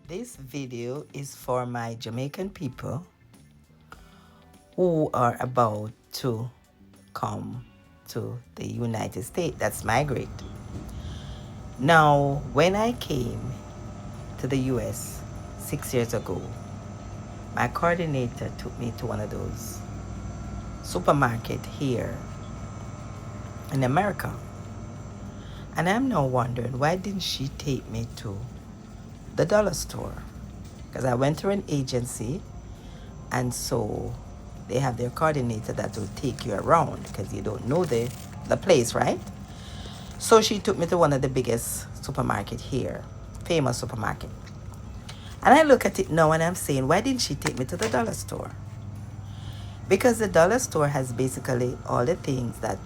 This video is for my Jamaican people who are about to come to the United States. That's migrate. Now, when I came to the US 6 years ago, my coordinator took me to one of those supermarket here in America. And I'm now wondering, why didn't she take me to the dollar store? Because I went through an agency, and so they have their coordinator that will take you around because you don't know the place, right? So she took me to one of the biggest supermarket here, famous supermarket. And I look at it now and I'm saying, why didn't she take me to the dollar store? Because the dollar store has basically all the things that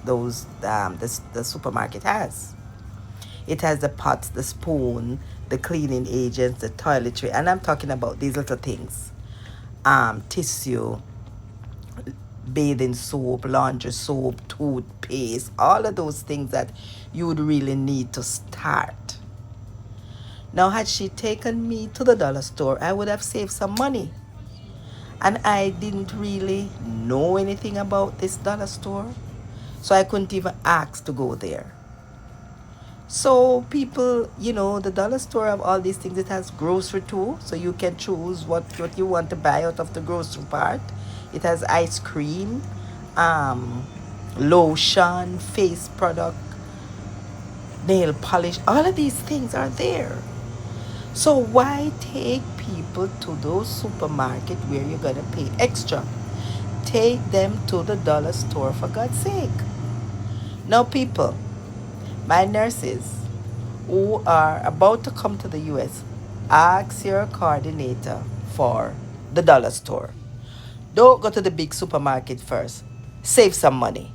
those the supermarket has. It has the pots, the spoon, the cleaning agents, the toiletry, and I'm talking about these little things. Tissue, bathing soap, laundry soap, toothpaste, all of those things that you would really need to start. Now, had she taken me to the dollar store, I would have saved some money. And I didn't really know anything about this dollar store, so I couldn't even ask to go there. So people, the dollar store have all these things. It has grocery too, so you can choose what you want to buy out of the grocery part. It has ice cream, lotion, face product, nail polish. All of these things are there. So why take people to those supermarkets where you're going to pay extra? Take them to the dollar store, for God's sake. Now, people, my nurses who are about to come to the US, ask your coordinator for the dollar store. Don't go to the big supermarket first. Save some money.